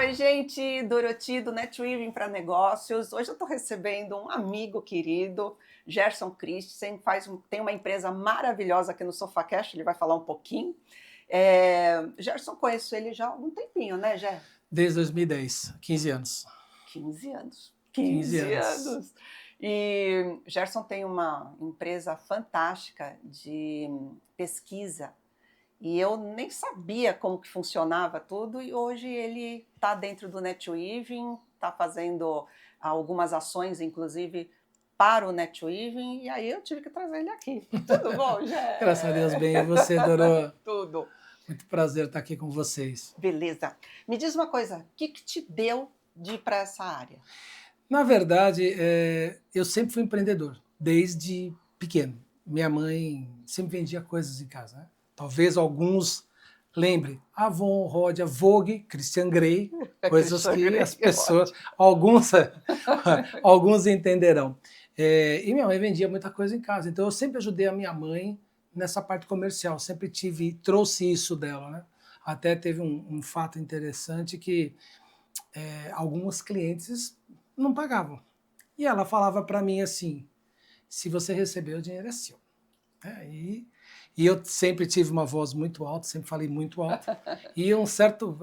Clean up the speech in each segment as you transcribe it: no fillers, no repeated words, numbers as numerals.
Oi, gente, Doroti do NetWeaving para Negócios. Hoje eu estou recebendo um amigo querido, Gerson Christensen, tem uma empresa maravilhosa aqui no SofaCast, ele vai falar um pouquinho. Gerson, conheço ele já há algum tempinho, né, Ger? Desde 2010, 15 anos. 15 anos. 15 15 anos. anos. E Gerson tem uma empresa fantástica de pesquisa. E eu nem sabia como que funcionava tudo, e hoje ele está dentro do NetWeaving, está fazendo algumas ações, inclusive, para o NetWeaving, e aí eu tive que trazer ele aqui. Tudo bom, Graças a Deus, Gé? bem. E você, Dorô? Tudo. Muito prazer estar aqui com vocês. Beleza. Me diz uma coisa, o que te deu de ir para essa área? Na verdade, eu sempre fui empreendedor, desde pequeno. Minha mãe sempre vendia coisas em casa, né? Talvez alguns lembrem. Avon, Rodia, Vogue, Christian Grey, coisas que as pessoas, alguns entenderão. E minha mãe vendia muita coisa em casa, então eu sempre ajudei a minha mãe nessa parte comercial, sempre trouxe isso dela, né? Até teve um fato interessante que alguns clientes não pagavam. E ela falava para mim assim, se você receber, o dinheiro é seu. E eu sempre tive uma voz muito alta, sempre falei muito alto. E eu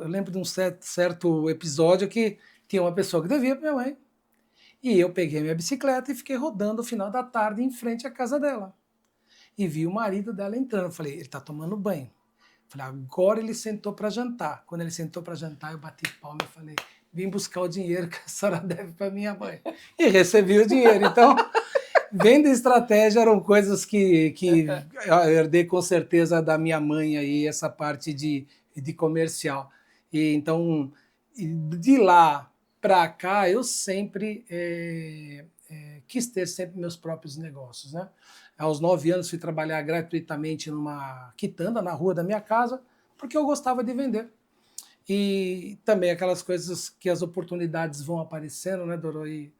lembro de um certo episódio que tinha uma pessoa que devia para minha mãe. E eu peguei minha bicicleta e fiquei rodando o final da tarde em frente à casa dela. E vi o marido dela entrando. Eu falei, ele está tomando banho. Eu falei, agora ele sentou para jantar. Quando ele sentou para jantar, eu bati palma e falei, vim buscar o dinheiro que a senhora deve para minha mãe. E recebi o dinheiro. Então, venda e estratégia eram coisas que eu herdei com certeza da minha mãe aí, essa parte de comercial. E então, de lá para cá, eu sempre quis ter sempre meus próprios negócios, né? Aos 9 anos fui trabalhar gratuitamente numa quitanda na rua da minha casa, porque eu gostava de vender. E também aquelas coisas que as oportunidades vão aparecendo, né, Doro? E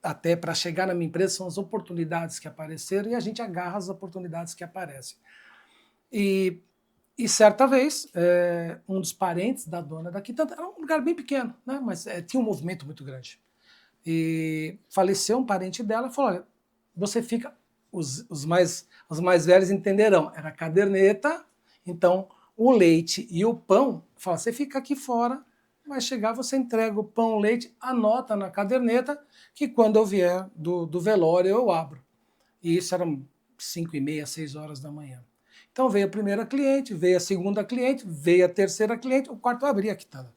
até para chegar na minha empresa são as oportunidades que apareceram e a gente agarra as oportunidades que aparecem. E certa vez, um dos parentes da dona da quitanda, era um lugar bem pequeno, né, mas tinha um movimento muito grande. E faleceu um parente dela e falou, olha, você fica, os mais velhos entenderão, era caderneta, então o leite e o pão, fala, você fica aqui fora, vai chegar, você entrega o pão, o leite, anota na caderneta, que quando eu vier do velório eu abro. E isso eram 5h30, 6 horas da manhã. Então veio a primeira cliente, veio a segunda cliente, veio a terceira cliente, o quarto eu abri a quitanda.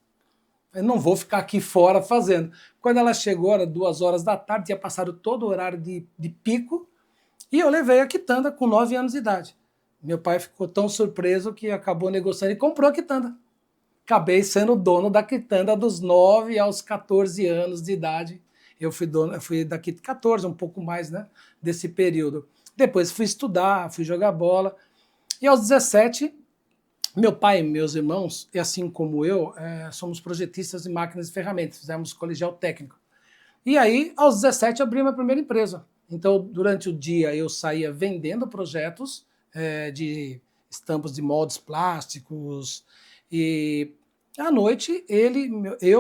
Eu não vou ficar aqui fora fazendo. Quando ela chegou, era 2 horas da tarde, tinha passado todo o horário de pico, e eu levei a quitanda com 9 anos de idade. Meu pai ficou tão surpreso que acabou negociando e comprou a quitanda. Acabei sendo dono da quitanda dos 9 aos 14 anos de idade. Eu fui daqui de 14, um pouco mais, né, desse período. Depois fui estudar, fui jogar bola. E aos 17, meu pai e meus irmãos, e assim como eu, somos projetistas de máquinas e ferramentas, fizemos colegial técnico. E aí, aos 17, abri minha primeira empresa. Então, durante o dia, eu saía vendendo projetos de estampas de moldes plásticos, e à noite,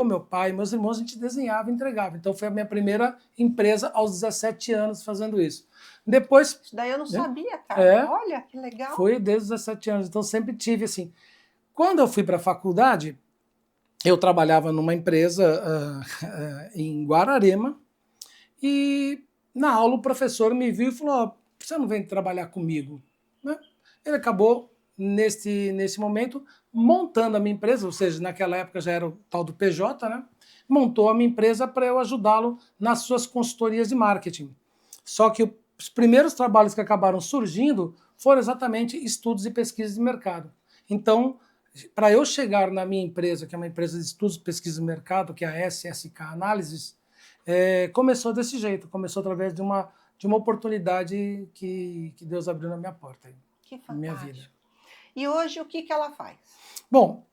meu pai e meus irmãos, a gente desenhava e entregava. Então, foi a minha primeira empresa aos 17 anos fazendo isso. Depois... Isso daí eu não sabia, cara. Olha, que legal. Foi desde os 17 anos. Então, sempre tive assim. Quando eu fui para a faculdade, eu trabalhava numa empresa em Guararema, e na aula o professor me viu e falou, oh, você não vem trabalhar comigo? Né? Ele acabou, nesse momento, montando a minha empresa, ou seja, naquela época já era o tal do PJ, né? Montou a minha empresa para eu ajudá-lo nas suas consultorias de marketing. Só que os primeiros trabalhos que acabaram surgindo foram exatamente estudos e pesquisas de mercado. Então, para eu chegar na minha empresa, que é uma empresa de estudos e pesquisas de mercado, que é a SSK Análises, começou desse jeito, começou através de uma oportunidade que Deus abriu na minha porta, que na minha fantástico. vida. E hoje o que ela faz? Bom,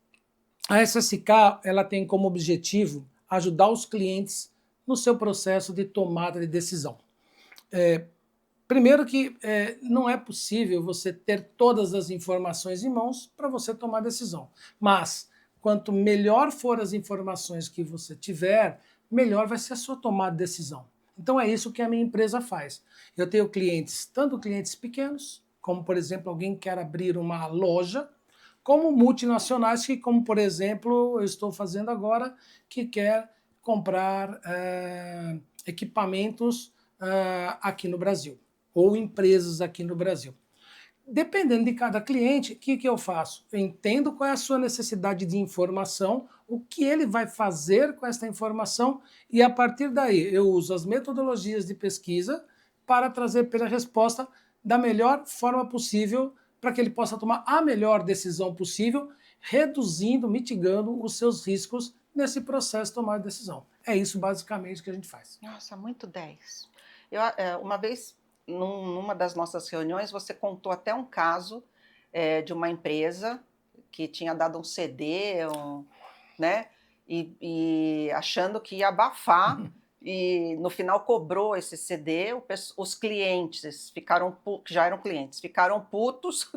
a SSK ela tem como objetivo ajudar os clientes no seu processo de tomada de decisão. Primeiro que não é possível você ter todas as informações em mãos para você tomar decisão, mas quanto melhor for as informações que você tiver, melhor vai ser a sua tomada de decisão. Então é isso que a minha empresa faz. Eu tenho clientes, tanto clientes pequenos, como por exemplo alguém que quer abrir uma loja, como multinacionais que, como por exemplo, eu estou fazendo agora, que quer comprar equipamentos aqui no Brasil, ou empresas aqui no Brasil. Dependendo de cada cliente, o que eu faço? Eu entendo qual é a sua necessidade de informação, o que ele vai fazer com essa informação e, a partir daí, eu uso as metodologias de pesquisa para trazer pela resposta da melhor forma possível para que ele possa tomar a melhor decisão possível, reduzindo, mitigando os seus riscos nesse processo de tomar de decisão. É isso basicamente que a gente faz. Nossa, muito 10. Uma vez, numa das nossas reuniões, você contou até um caso de uma empresa que tinha dado um CD, né? E achando que ia abafar, e no final cobrou esse CD, os clientes ficaram, que já eram clientes, ficaram putos,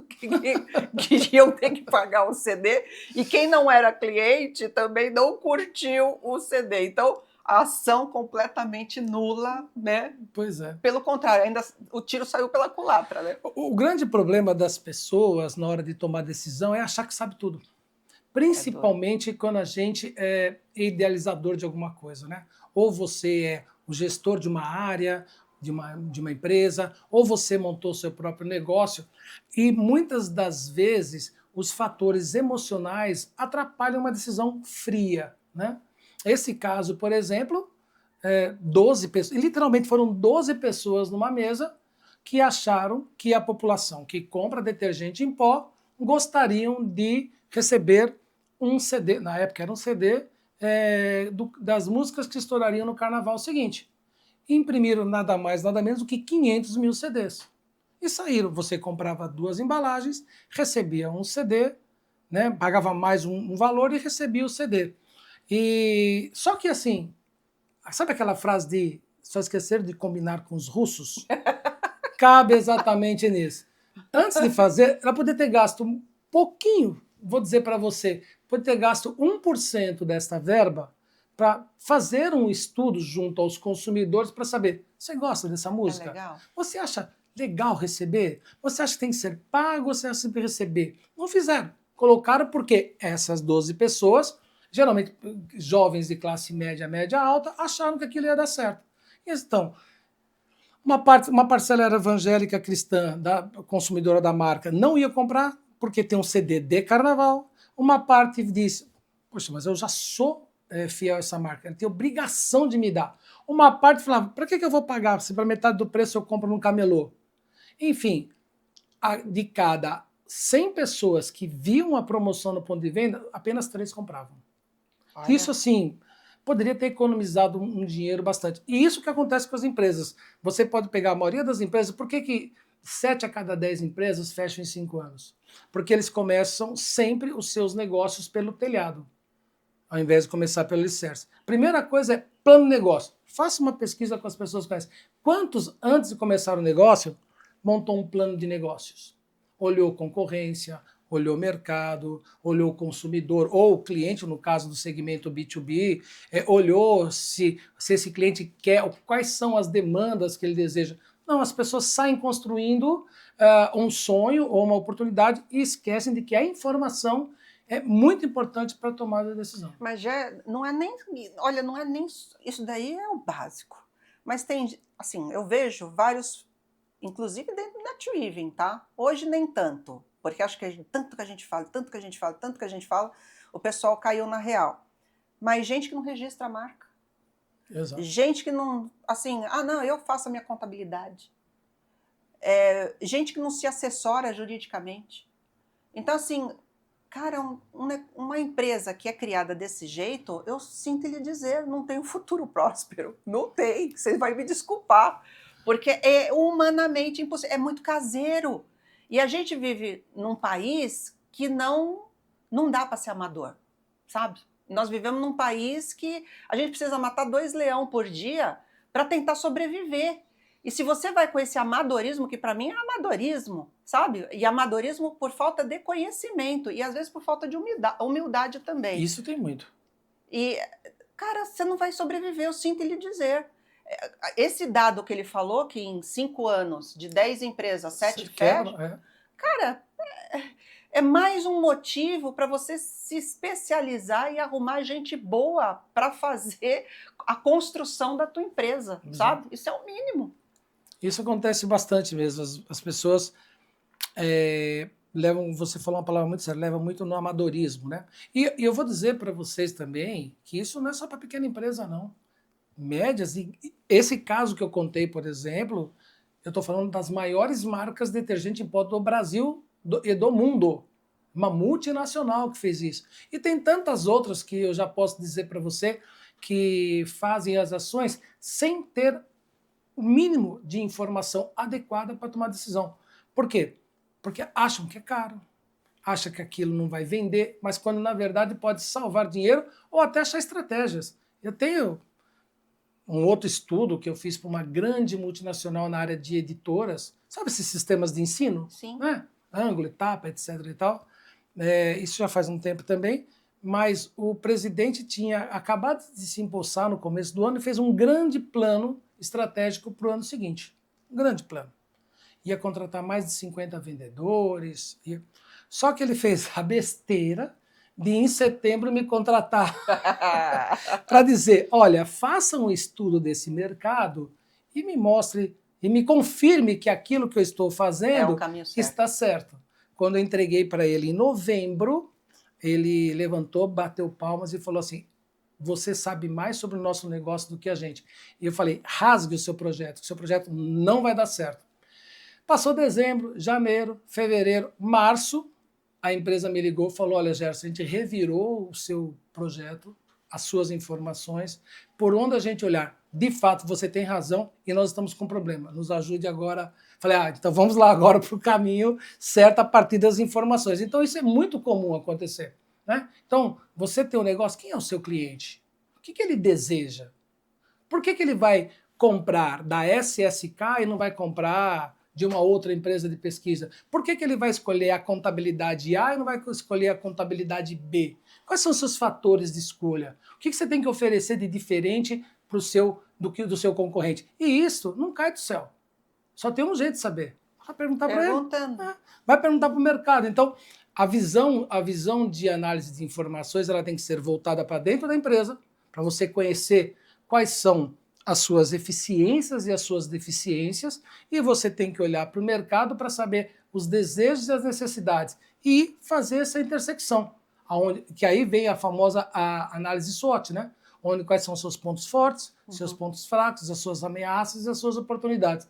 que iam ter que pagar o CD, e quem não era cliente também não curtiu o CD. Então, a ação completamente nula, né? Pois é. Pelo contrário, ainda o tiro saiu pela culatra, né? O grande problema das pessoas na hora de tomar decisão é achar que sabe tudo. Principalmente quando a gente é idealizador de alguma coisa, né? Ou você é o gestor de uma área, de uma empresa, ou você montou seu próprio negócio, e muitas das vezes os fatores emocionais atrapalham uma decisão fria, né? Esse caso, por exemplo, 12 pessoas, literalmente foram 12 pessoas numa mesa que acharam que a população que compra detergente em pó gostariam de receber um CD, na época era um CD, das músicas que estourariam no carnaval seguinte. Imprimiram nada mais, nada menos do que 500 mil CDs. E saíram. Você comprava 2 embalagens, recebia um CD, né, pagava mais um valor e recebia o CD. E só que assim, sabe aquela frase de só esquecer de combinar com os russos? Cabe exatamente nisso. Antes de fazer, ela poderia ter gasto um pouquinho, vou dizer para você, pode ter gasto 1% desta verba para fazer um estudo junto aos consumidores para saber, você gosta dessa música? Legal. Você acha legal receber? Você acha que tem que ser pago ou você acha que tem que receber? Não fizeram. Colocaram porque essas 12 pessoas, geralmente jovens de classe média, média alta, acharam que aquilo ia dar certo. Então, uma parcela era evangélica cristã, da consumidora da marca, não ia comprar porque tem um CD de carnaval. Uma parte disse, poxa, mas eu já sou fiel a essa marca, ela tem obrigação de me dar. Uma parte falava, para que eu vou pagar se para metade do preço eu compro num camelô? Enfim, de cada 100 pessoas que viam a promoção no ponto de venda, apenas 3 compravam. Olha. Isso, assim, poderia ter economizado um dinheiro bastante. E isso que acontece com as empresas. Você pode pegar a maioria das empresas, por que 7 a cada 10 empresas fecham em 5 anos? Porque eles começam sempre os seus negócios pelo telhado, ao invés de começar pelo alicerce. Primeira coisa é plano de negócio. Faça uma pesquisa com as pessoas que conhecem. Quantos, antes de começar o negócio, montou um plano de negócios? Olhou concorrência, olhou o mercado, olhou o consumidor, ou o cliente, no caso do segmento B2B, olhou se esse cliente quer, quais são as demandas que ele deseja. Não, as pessoas saem construindo um sonho ou uma oportunidade e esquecem de que a informação é muito importante para a tomada de decisão. Mas já não é nem, olha, não é nem, isso daí é o básico. Mas tem, assim, eu vejo vários, inclusive dentro da Triven, tá? Hoje nem tanto, porque acho que tanto que a gente fala, tanto que a gente fala, tanto que a gente fala, o pessoal caiu na real. Mas gente que não registra a marca. Exato. Gente que não, assim, não, eu faço a minha contabilidade. Gente que não se assessora juridicamente. Então, assim, cara, uma empresa que é criada desse jeito, eu sinto lhe dizer, não tem um futuro próspero. Não tem, você vai me desculpar. Porque é humanamente impossível, é muito caseiro. E a gente vive num país que não dá para ser amador, sabe? Nós vivemos num país que a gente precisa matar 2 leões por dia para tentar sobreviver. E se você vai com esse amadorismo, que para mim é amadorismo, sabe? E amadorismo por falta de conhecimento e às vezes por falta de humildade também. Isso tem muito. E, cara, você não vai sobreviver, eu sinto lhe dizer. Esse dado que ele falou, que em 5 anos, de 10 empresas, 7 fecham, cara, é mais um motivo para você se especializar e arrumar gente boa para fazer a construção da tua empresa, sabe? Isso é o mínimo. Isso acontece bastante mesmo. As pessoas levam, você falou uma palavra muito séria, levam muito no amadorismo, né? E eu vou dizer para vocês também que isso não é só para pequena empresa, não. Médias, e esse caso que eu contei, por exemplo, eu estou falando das maiores marcas de detergente em pó do Brasil e do mundo. Uma multinacional que fez isso. E tem tantas outras que eu já posso dizer para você que fazem as ações sem ter o mínimo de informação adequada para tomar decisão. Por quê? Porque acham que é caro, acham que aquilo não vai vender, mas quando na verdade pode salvar dinheiro ou até achar estratégias. Eu tenho um outro estudo que eu fiz para uma grande multinacional na área de editoras, sabe esses sistemas de ensino? Sim. Né? Ângulo, etapa, etc. e tal. Isso já faz um tempo também, mas o presidente tinha acabado de se empossar no começo do ano e fez um grande plano estratégico para o ano seguinte. Um grande plano. Ia contratar mais de 50 vendedores. Só que ele fez a besteira de, em setembro, me contratar para dizer, olha, faça um estudo desse mercado e me mostre, e me confirme que aquilo que eu estou fazendo está certo. Quando eu entreguei para ele em novembro, ele levantou, bateu palmas e falou assim, você sabe mais sobre o nosso negócio do que a gente. E eu falei, rasgue o seu projeto não vai dar certo. Passou dezembro, janeiro, fevereiro, março, a empresa me ligou e falou, olha, Gerson, a gente revirou o seu projeto, as suas informações, por onde a gente olhar, de fato, você tem razão e nós estamos com problema, nos ajude agora. Falei, então vamos lá agora para o caminho certo a partir das informações. Então isso é muito comum acontecer. Né? Então, você tem um negócio, quem é o seu cliente? O que ele deseja? Por que ele vai comprar da SSK e não vai comprar de uma outra empresa de pesquisa? Por que ele vai escolher a contabilidade A e não vai escolher a contabilidade B? Quais são os seus fatores de escolha? O que você tem que oferecer de diferente do seu concorrente? E isso não cai do céu. Só tem um jeito de saber. Vai perguntar para ele. Vai perguntar para o mercado. Então, a visão de análise de informações ela tem que ser voltada para dentro da empresa, para você conhecer quais são as suas eficiências e as suas deficiências, e você tem que olhar para o mercado para saber os desejos e as necessidades e fazer essa intersecção, que aí vem a famosa análise SWOT, né? Quais são os seus pontos fortes, seus pontos fracos, as suas ameaças e as suas oportunidades.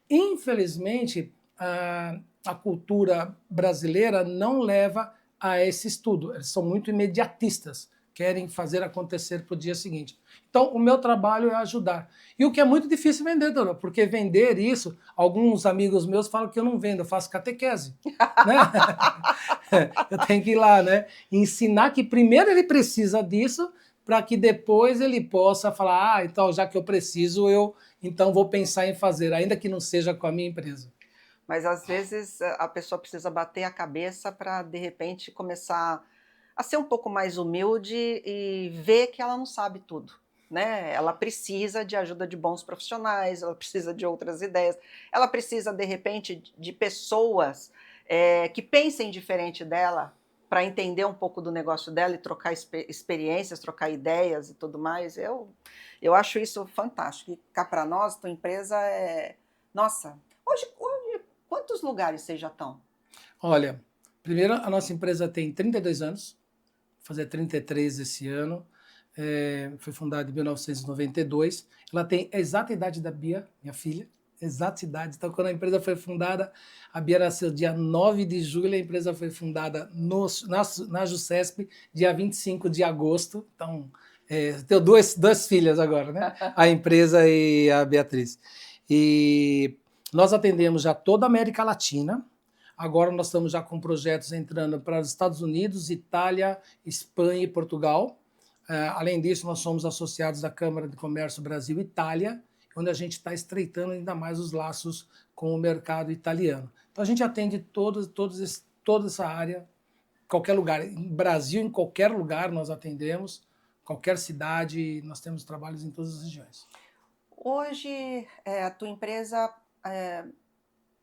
Infelizmente, a cultura brasileira não leva a esse estudo. Eles são muito imediatistas, querem fazer acontecer para o dia seguinte. Então, o meu trabalho é ajudar. E o que é muito difícil vender, dona, porque vender isso, alguns amigos meus falam que eu não vendo, eu faço catequese. Né? Eu tenho que ir lá, né? Ensinar que primeiro ele precisa disso, para que depois ele possa falar, então já que eu preciso, eu então vou pensar em fazer, ainda que não seja com a minha empresa. Mas às vezes a pessoa precisa bater a cabeça para, de repente, começar a ser um pouco mais humilde e ver que ela não sabe tudo. Né? Ela precisa de ajuda de bons profissionais, ela precisa de outras ideias, ela precisa, de repente, de pessoas que pensem diferente dela, para entender um pouco do negócio dela e trocar experiências, trocar ideias e tudo mais. Eu acho isso fantástico. E cá para nós, tua empresa é... Nossa, hoje quantos lugares vocês já estão? Olha, primeiro a nossa empresa tem 32 anos, vou fazer 33 esse ano. Foi fundada em 1992. Ela tem a exata idade da Bia, minha filha. Exata idade. Então, quando a empresa foi fundada, a Bia nasceu dia 9 de julho, a empresa foi fundada na JUCESP, dia 25 de agosto. Então, tenho duas filhas agora, né? A empresa e a Beatriz. E nós atendemos já toda a América Latina. Agora nós estamos já com projetos entrando para os Estados Unidos, Itália, Espanha e Portugal. Além disso, nós somos associados da Câmara de Comércio Brasil-Itália, onde a gente está estreitando ainda mais os laços com o mercado italiano. Então a gente atende toda essa área, qualquer lugar, em Brasil, em qualquer lugar nós atendemos, qualquer cidade, nós temos trabalhos em todas as regiões. Hoje, a tua empresa,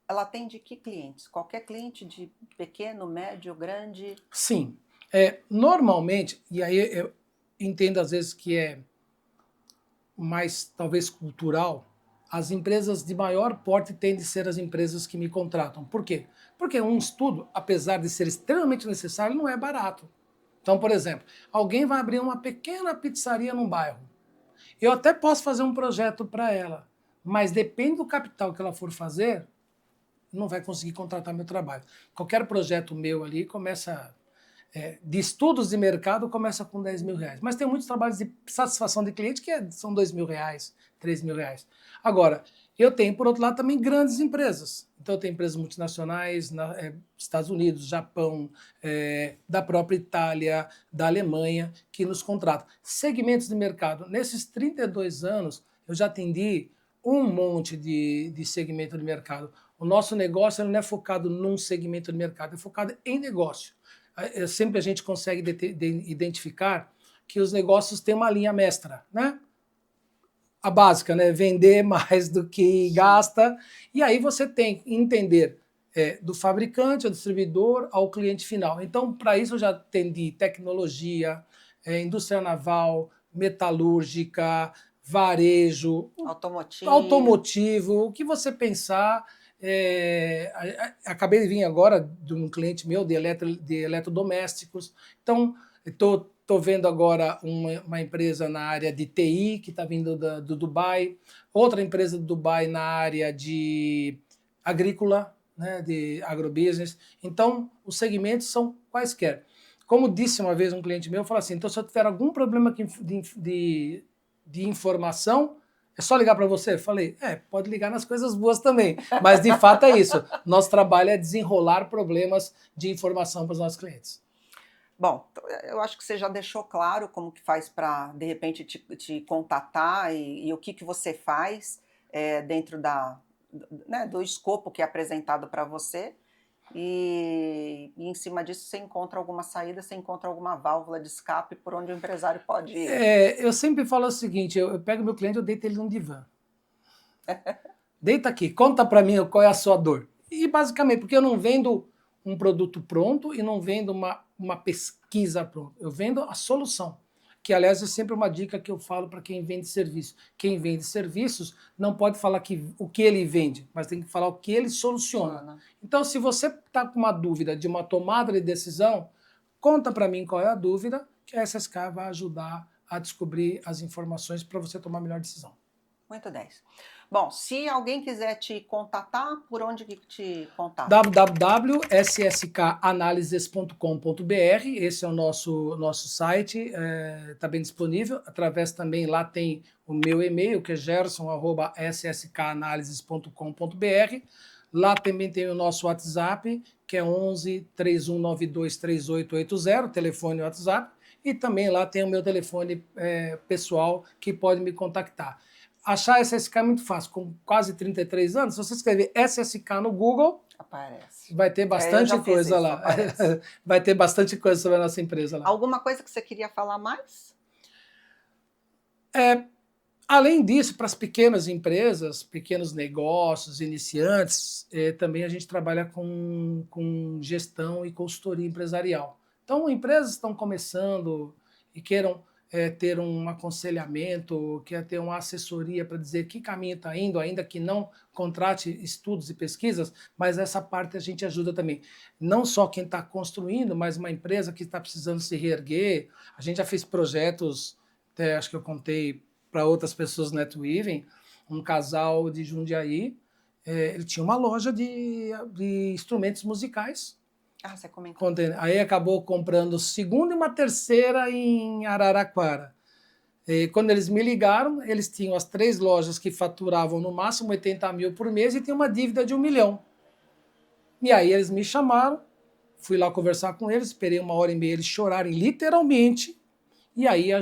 ela atende que clientes? Qualquer cliente de pequeno, médio, grande? Sim. Normalmente, e aí eu entendo às vezes que é mais talvez cultural, as empresas de maior porte tendem a ser as empresas que me contratam. Por quê? Porque um estudo, apesar de ser extremamente necessário, não é barato. Então, por exemplo, alguém vai abrir uma pequena pizzaria num bairro. Eu até posso fazer um projeto para ela, mas depende do capital que ela for fazer, não vai conseguir contratar meu trabalho. Qualquer projeto meu ali começa, de estudos de mercado, começa com 10 mil reais. Mas tem muitos trabalhos de satisfação de cliente que são 2 mil reais, 3 mil reais. Agora, eu tenho, por outro lado, também grandes empresas. Então, eu tenho empresas multinacionais, Estados Unidos, Japão, da própria Itália, da Alemanha, que nos contratam. Segmentos de mercado. Nesses 32 anos, eu já atendi um monte de segmento de mercado. O nosso negócio não é focado num segmento de mercado, é focado em negócio. Sempre a gente consegue identificar que os negócios têm uma linha mestra, né? A básica, né? Vender mais do que gasta. E aí você tem que entender do fabricante, ao distribuidor, ao cliente final. Então, para isso eu já atendi tecnologia, indústria naval, metalúrgica, varejo, automotivo, o que você pensar. Acabei de vir agora de um cliente meu de eletrodomésticos. Então, estou vendo agora uma empresa na área de TI que está vindo do Dubai, outra empresa do Dubai na área de agrícola, né, de agrobusiness. Então, os segmentos são quaisquer. Como disse uma vez um cliente meu, falou assim, então se eu tiver algum problema de informação, é só ligar para você? Falei, pode ligar nas coisas boas também. Mas, de fato, é isso. Nosso trabalho é desenrolar problemas de informação para os nossos clientes. Bom, eu acho que você já deixou claro como que faz para, de repente, te contatar e o que você faz dentro do escopo que é apresentado para você. E em cima disso você encontra alguma saída, você encontra alguma válvula de escape por onde o empresário pode ir. Eu sempre falo o seguinte, eu pego meu cliente, eu deito ele num divã. Deita aqui, conta para mim qual é a sua dor. E basicamente, porque eu não vendo um produto pronto e não vendo uma pesquisa pronta. Eu vendo a solução. Que, aliás, é sempre uma dica que eu falo para quem vende serviço. Quem vende serviços não pode falar o que ele vende, mas tem que falar o que ele soluciona. Então, se você está com uma dúvida de uma tomada de decisão, conta para mim qual é a dúvida, que a SSK vai ajudar a descobrir as informações para você tomar a melhor decisão. Muito 10. Bom, se alguém quiser te contatar, por onde que te contata? www.sskanalyses.com.br, esse é o nosso site, está bem disponível. Através também, lá tem o meu e-mail, que é gerson@sskanalyses.com.br. Lá também tem o nosso WhatsApp, que é 11 3192 3880, telefone WhatsApp. E também lá tem o meu telefone pessoal, que pode me contactar. Achar SSK é muito fácil, com quase 33 anos, se você escrever SSK no Google, aparece. Vai ter bastante coisa isso, lá. Vai ter bastante coisa sobre a nossa empresa lá. Alguma coisa que você queria falar mais? Além disso, para as pequenas empresas, pequenos negócios, iniciantes, também a gente trabalha com gestão e consultoria empresarial. Então, empresas estão começando e queiram ter um aconselhamento, quer ter uma assessoria para dizer que caminho está indo, ainda que não contrate estudos e pesquisas, mas essa parte a gente ajuda também. Não só quem está construindo, mas uma empresa que está precisando se reerguer. A gente já fez projetos, até acho que eu contei para outras pessoas no NetWeaving, um casal de Jundiaí, ele tinha uma loja de instrumentos musicais. Você comentou. Aí acabou comprando segunda e uma terceira em Araraquara. E quando eles me ligaram, eles tinham as 3 lojas que faturavam no máximo 80 mil por mês e tinham uma dívida de 1 milhão. E aí eles me chamaram, fui lá conversar com eles, esperei 1h30 eles chorarem literalmente, E aí eu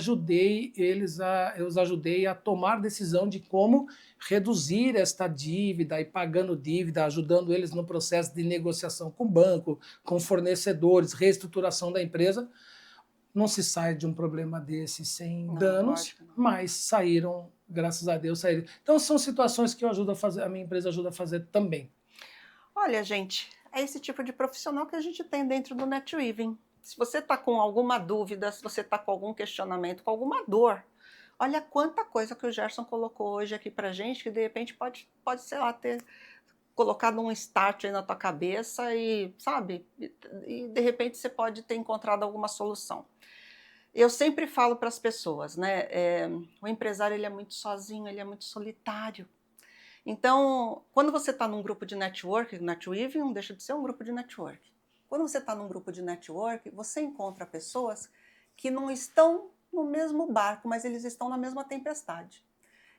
os ajudei a tomar decisão de como reduzir esta dívida e pagando dívida, ajudando eles no processo de negociação com o banco, com fornecedores, reestruturação da empresa. Não se sai de um problema desse sem Não, danos, lógico, não. mas saíram, graças a Deus, saíram. Então são situações que eu ajudo a fazer, a minha empresa ajuda a fazer também. Olha, gente, é esse tipo de profissional que a gente tem dentro do NetWeaving. Se você está com alguma dúvida, se você está com algum questionamento, com alguma dor, olha quanta coisa que o Gerson colocou hoje aqui pra gente, que de repente pode sei lá, ter colocado um start aí na tua cabeça e, sabe, e de repente você pode ter encontrado alguma solução. Eu sempre falo para as pessoas, né, o empresário ele é muito sozinho, ele é muito solitário. Então, quando você está num grupo de network, NetWeaving não deixa de ser um grupo de network. Quando você está num grupo de network, você encontra pessoas que não estão no mesmo barco, mas eles estão na mesma tempestade.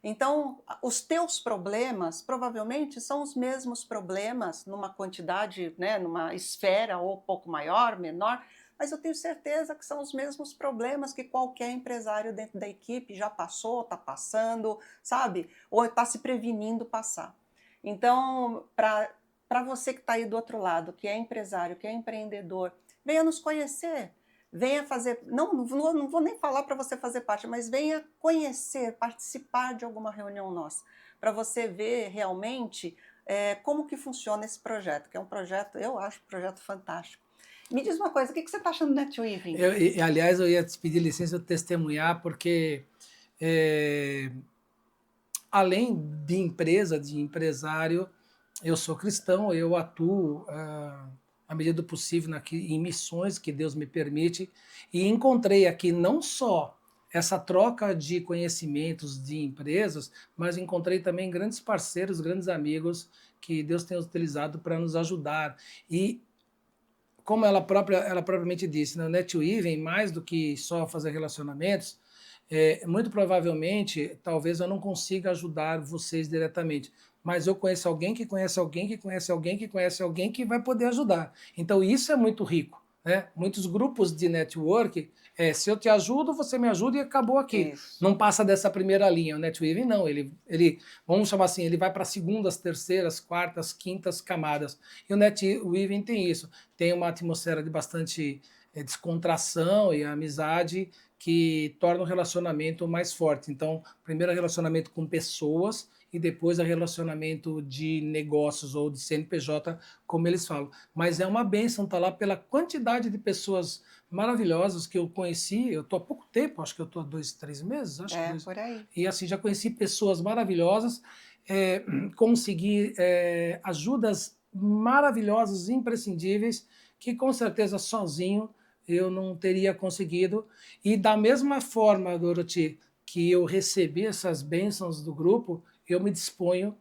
Então, os teus problemas provavelmente são os mesmos problemas numa quantidade, né, numa esfera ou um pouco maior, menor, mas eu tenho certeza que são os mesmos problemas que qualquer empresário dentro da equipe já passou, está passando, sabe? Ou está se prevenindo passar. Então, para você que está aí do outro lado, que é empresário, que é empreendedor, venha nos conhecer. Venha fazer, não vou nem falar para você fazer parte, mas venha conhecer, participar de alguma reunião nossa, para você ver realmente como que funciona esse projeto, que é um projeto, eu acho um projeto fantástico. Me diz uma coisa, o que você está achando do NetWeaving? Aliás, eu ia te pedir licença de testemunhar, porque além de empresa, de empresário, eu sou cristão, eu atuo à medida do possível em missões que Deus me permite, e encontrei aqui não só essa troca de conhecimentos de empresas, mas encontrei também grandes parceiros, grandes amigos que Deus tem utilizado para nos ajudar. E como ela propriamente disse, na NetWeaving, mais do que só fazer relacionamentos, muito provavelmente, talvez eu não consiga ajudar vocês diretamente, mas eu conheço alguém que conhece alguém que conhece alguém que conhece alguém que vai poder ajudar. Então isso é muito rico, né? Muitos grupos de network, se eu te ajudo, você me ajuda e acabou aqui. Isso. Não passa dessa primeira linha. O NetWeaving não, ele vamos chamar assim, ele vai para segundas, terceiras, quartas, quintas camadas. E o NetWeaving tem isso, tem uma atmosfera de bastante descontração e amizade que torna o relacionamento mais forte. Então, primeiro relacionamento com pessoas e depois o relacionamento de negócios ou de CNPJ, como eles falam. Mas é uma bênção estar lá pela quantidade de pessoas maravilhosas que eu conheci. Eu estou há pouco tempo, acho que eu estou há 2, 3 meses. Acho que Por aí. E assim, já conheci pessoas maravilhosas, consegui ajudas maravilhosas, imprescindíveis, que com certeza sozinho eu não teria conseguido. E da mesma forma, Dorothy, que eu recebi essas bênçãos do grupo, eu me disponho,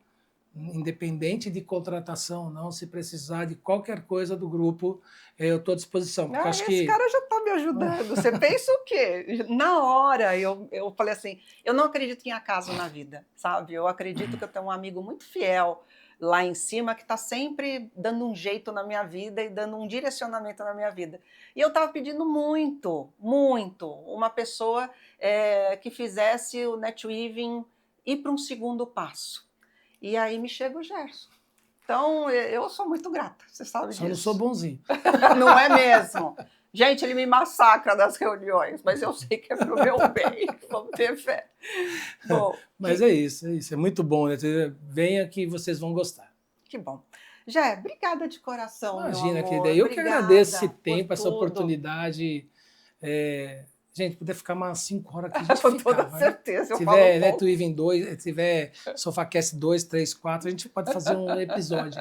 independente de contratação ou não, se precisar de qualquer coisa do grupo, eu estou à disposição. Porque acho Esse que... cara já está me ajudando. Você pensa o quê? Na hora, eu falei assim, eu não acredito em acaso na vida, sabe? Eu acredito que eu tenho um amigo muito fiel lá em cima que está sempre dando um jeito na minha vida e dando um direcionamento na minha vida. E eu estava pedindo muito, muito, uma pessoa que fizesse o NetWeaving ir para um segundo passo. E aí me chega o Gerson. Então, eu sou muito grata, você sabe disso. Só não sou bonzinho. Não é mesmo? Gente, ele me massacra nas reuniões, mas eu sei que é pro meu bem, vamos ter fé. Bom, Mas é isso. É muito bom, né? Venha que vocês vão gostar. Que bom. Jé, obrigada de coração, Imagina, meu amor. querida. Eu que agradeço esse tempo, essa tudo. oportunidade. Gente, puder ficar umas 5 horas aqui, a gente Com ficava, toda certeza, né? eu falo tiver pouco. NetWeaving 2, se tiver SofaCast 2, 3, 4, a gente pode fazer um episódio.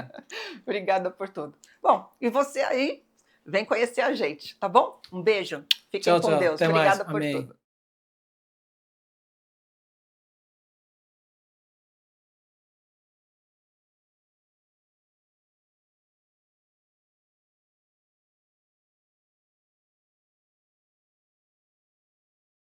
Obrigada por tudo. Bom, e você aí, vem conhecer a gente, tá bom? Um beijo. Fiquem Tchau, com tchau. Deus. Até mais. Obrigada por Amém. tudo.